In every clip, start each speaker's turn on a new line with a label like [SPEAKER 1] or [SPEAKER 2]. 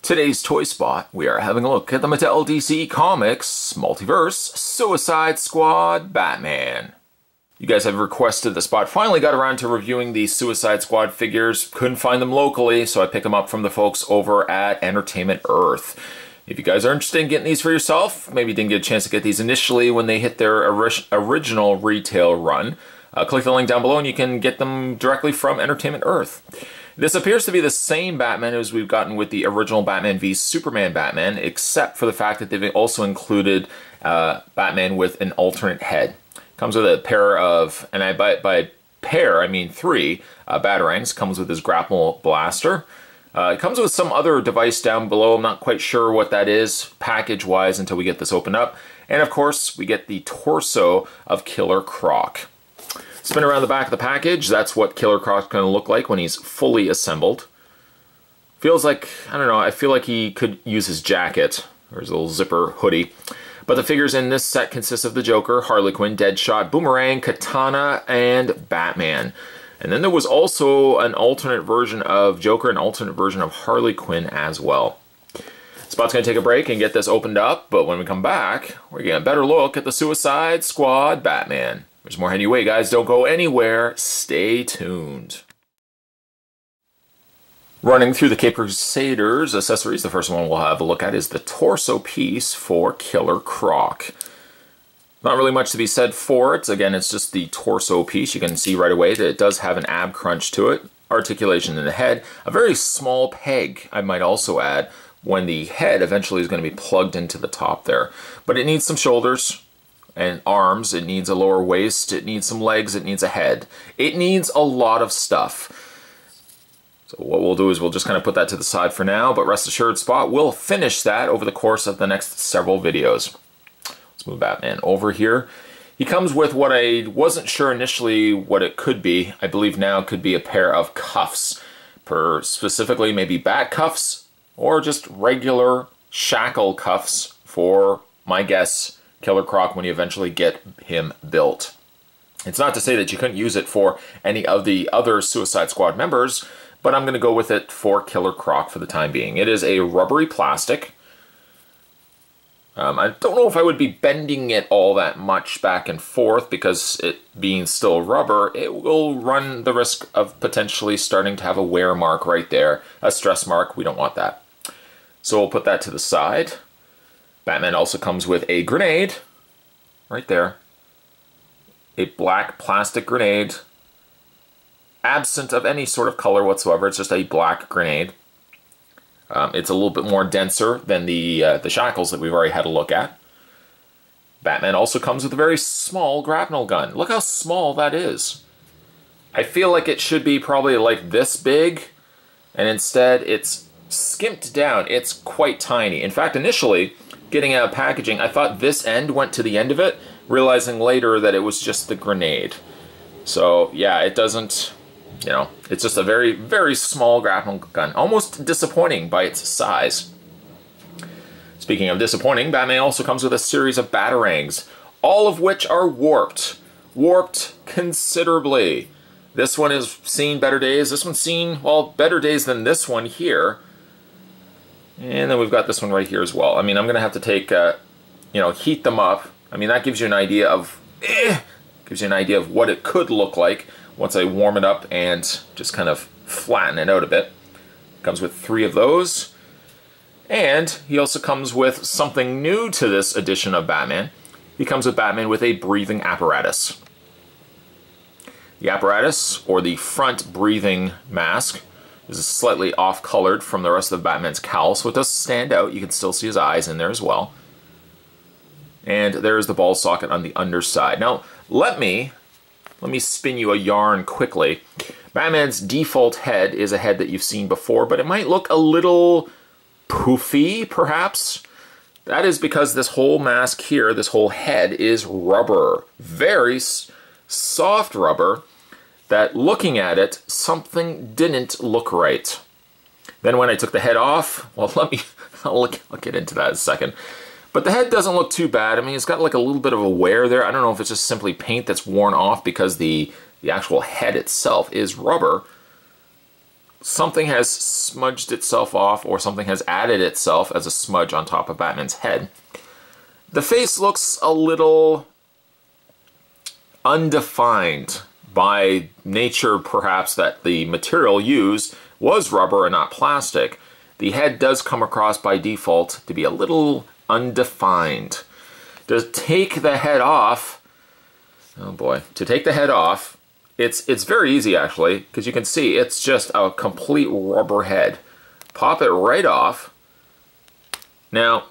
[SPEAKER 1] Today's Toy Spot, we are having a look at the Mattel DC Comics Multiverse Suicide Squad Batman. You guys have requested the spot. Finally got around to reviewing the Suicide Squad figures. Couldn't find them locally, so I picked them up from the folks over at Entertainment Earth. If you guys are interested in getting these for yourself, maybe you didn't get a chance to get these initially when they hit their original retail run, click the link down below and you can get them directly from Entertainment Earth. This appears to be the same Batman as we've gotten with the original Batman v Superman Batman, except for the fact that they've also included Batman with an alternate head. Comes with a pair of, and by pair I mean three, Batarangs. Comes with his grapple blaster. It comes with some other device down below. I'm not quite sure what that is package-wise until we get this opened up. And of course, we get the torso of Killer Croc. Spin around the back of the package. That's what Killer Croc's going to look like when he's fully assembled. Feels like, I don't know, I feel like he could use his jacket or his little zipper hoodie. But the figures in this set consist of the Joker, Harley Quinn, Deadshot, Boomerang, Katana, and Batman. And then there was also an alternate version of Joker, an alternate version of Harley Quinn as well. Spot's going to take a break and get this opened up, but when we come back, we're getting a better look at the Suicide Squad Batman. There's more heading your way, guys. Don't go anywhere. Stay tuned. Running through the Cape Crusaders accessories, the first one we'll have a look at is the torso piece for Killer Croc. Not really much to be said for it. Again, it's just the torso piece. You can see right away that it does have an ab crunch to it. Articulation in the head. A very small peg, I might also add, when the head eventually is going to be plugged into the top there. But it needs some shoulders and arms, it needs a lower waist, it needs some legs, it needs a head. It needs a lot of stuff. So what we'll do is we'll just kind of put that to the side for now, but rest assured, Spot will finish that over the course of the next several videos. Let's move Batman over here. He comes with what I wasn't sure initially what it could be. I believe now could be a pair of cuffs, specifically maybe bat cuffs or just regular shackle cuffs for, my guess, Killer Croc when you eventually get him built. It's not to say that you couldn't use it for any of the other Suicide Squad members, but I'm going to go with it for Killer Croc for the time being. It is a rubbery plastic. I don't know if I would be bending it all that much back and forth because it being still rubber, it will run the risk of potentially starting to have a wear mark right there, a stress mark. We don't want that. So we'll put that to the side. Batman also comes with a grenade, right there. A black plastic grenade, absent of any sort of color whatsoever. It's just a black grenade. It's a little bit more denser than the shackles that we've already had a look at. Batman also comes with a very small grapnel gun. Look how small that is. I feel like it should be probably like this big, and instead it's skimped down. It's quite tiny. In fact, initially, getting out of packaging, I thought this end went to the end of it, realizing later that it was just the grenade. So yeah, it doesn't, you know, it's just a very, very small grapnel gun. Almost disappointing by its size. Speaking of disappointing, Batman also comes with a series of Batarangs, all of which are warped. Warped considerably. This one has seen better days. This one's seen, well, better days than this one here. And then we've got this one right here as well. I mean, I'm going to have to take, you know, heat them up. I mean, that gives you an idea of, what it could look like once I warm it up and just kind of flatten it out a bit. Comes with 3 of those. And he also comes with something new to this edition of Batman. He comes with Batman with a breathing apparatus. The apparatus, or the front breathing mask, is slightly off-colored from the rest of Batman's cowl, so it does stand out. You can still see his eyes in there as well. And there's the ball socket on the underside. Now, let me spin you a yarn quickly. Batman's default head is a head that you've seen before, but it might look a little poofy, perhaps. That is because this whole mask here, this whole head, is rubber. Very soft rubber. That looking at it, something didn't look right. Then when I took the head off, well, I'll get into that in a second. But the head doesn't look too bad. I mean, it's got like a little bit of a wear there. I don't know if it's just simply paint that's worn off because the actual head itself is rubber. something has smudged itself off or something has added itself as a smudge on top of Batman's head. The face looks a little undefined by nature, perhaps, that the material used was rubber and not plastic. The head does come across by default to be a little undefined. To take the head off, oh boy, to take the head off, it's very easy actually, because you can see it's just a complete rubber head. Pop it right off. Now,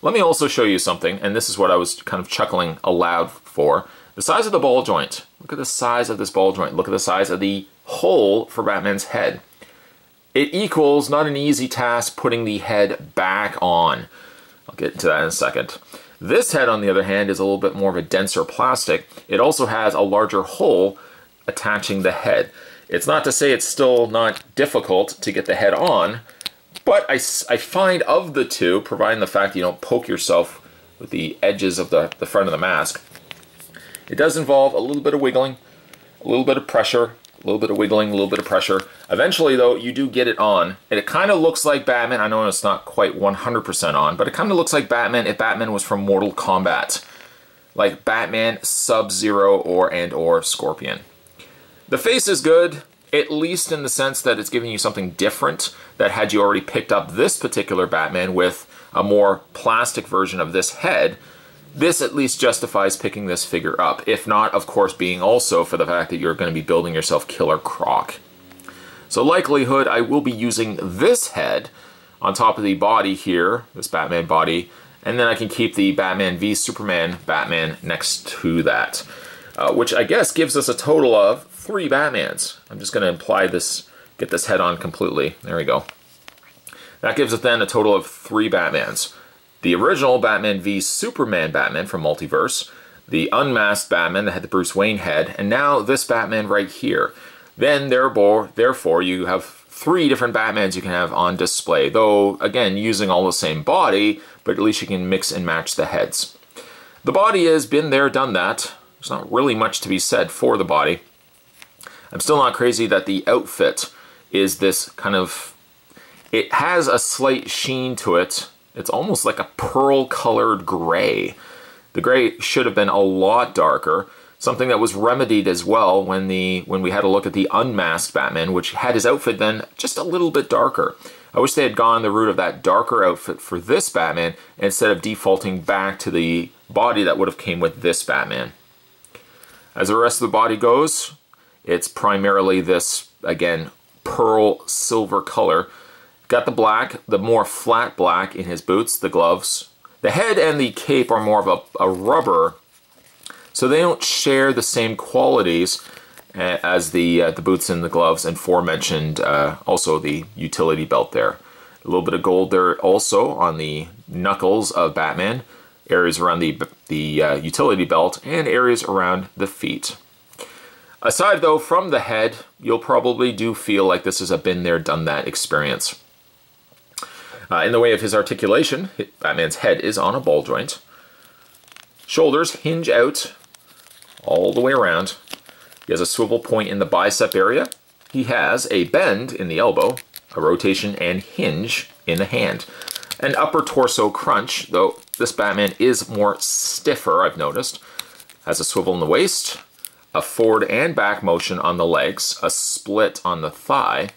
[SPEAKER 1] let me also show you something, and this is what I was kind of chuckling aloud for. The size of the ball joint. Look at the size of this ball joint. Look at the size of the hole for Batman's head. It equals not an easy task putting the head back on. I'll get to that in a second. This head, on the other hand, is a little bit more of a denser plastic. It also has a larger hole attaching the head. It's not to say it's still not difficult to get the head on, but I find of the two, providing the fact you don't poke yourself with the edges of the front of the mask, it does involve a little bit of wiggling, a little bit of pressure, a little bit of wiggling, a little bit of pressure. Eventually, though, you do get it on, and it kind of looks like Batman. I know it's not quite 100% on, but it kind of looks like Batman if Batman was from Mortal Kombat. Like Batman, Sub-Zero, or Scorpion. The face is good, at least in the sense that it's giving you something different, that had you already picked up this particular Batman with a more plastic version of this head, this at least justifies picking this figure up, if not, of course, being also for the fact that you're going to be building yourself Killer Croc. So likelihood I will be using this head on top of the body here, this Batman body, and then I can keep the Batman v Superman Batman next to that, which I guess gives us a total of 3 Batmans. I'm just going to imply this, get this head on completely. There we go. That gives us then a total of 3 Batmans. The original Batman v Superman Batman from Multiverse, the unmasked Batman that had the Bruce Wayne head, and now this Batman right here. Then, therefore, you have 3 different Batmans you can have on display, though, again, using all the same body, but at least you can mix and match the heads. The body has been there, done that. There's not really much to be said for the body. I'm still not crazy that the outfit is this kind of... It has a slight sheen to it. It's almost like a pearl-colored gray. The gray should have been a lot darker. Something that was remedied as well when we had a look at the unmasked Batman, which had his outfit then just a little bit darker. I wish they had gone the route of that darker outfit for this Batman instead of defaulting back to the body that would have came with this Batman. As the rest of the body goes, it's primarily this, again, pearl silver color. Got the black, the more flat black in his boots, the gloves. The head and the cape are more of a rubber, so they don't share the same qualities as the boots and the gloves, and aforementioned also the utility belt there. A little bit of gold there also on the knuckles of Batman, areas around the utility belt, and areas around the feet. Aside, though, from the head, you'll probably do feel like this is a been there, done that experience. In the way of his articulation, Batman's head is on a ball joint. Shoulders hinge out all the way around. He has a swivel point in the bicep area. He has a bend in the elbow, a rotation and hinge in the hand. An upper torso crunch, though this Batman is more stiffer, I've noticed. Has a swivel in the waist, a forward and back motion on the legs, a split on the thigh,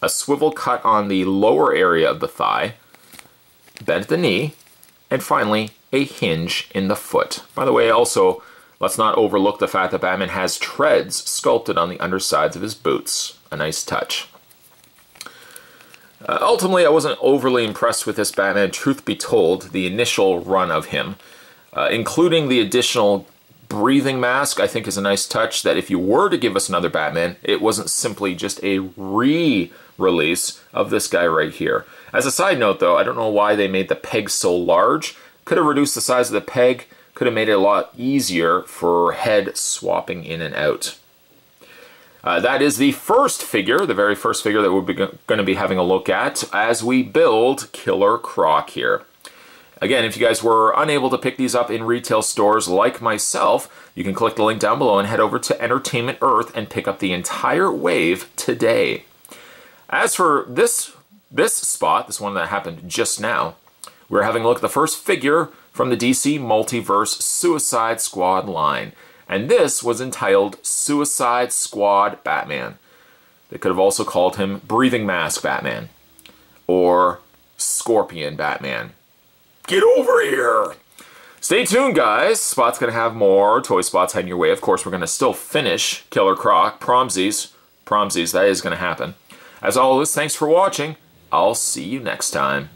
[SPEAKER 1] a swivel cut on the lower area of the thigh, bend at the knee, and finally a hinge in the foot. By the way, also, let's not overlook the fact that Batman has treads sculpted on the undersides of his boots. A nice touch. Ultimately, I wasn't overly impressed with this Batman, truth be told, the initial run of him. Including the additional breathing mask, I think is a nice touch, that if you were to give us another Batman, it wasn't simply just a re-release of this guy right here. As a side note, though, I don't know why they made the peg so large. Could have reduced the size of the peg, could have made it a lot easier for head swapping in and out. That is the first figure, the very first figure that we're going to be having a look at as we build Killer Croc here. Again, if you guys were unable to pick these up in retail stores like myself, you can click the link down below and head over to Entertainment Earth and pick up the entire wave today. As for this spot, this one that happened just now, we're having a look at the first figure from the DC Multiverse Suicide Squad line. And this was entitled Suicide Squad Batman. They could have also called him Breathing Mask Batman. Or Scorpion Batman. Get over here! Stay tuned, guys. Spot's going to have more toy spots heading your way. Of course, we're going to still finish Killer Croc. Promsies, that is going to happen. As always, thanks for watching. I'll see you next time.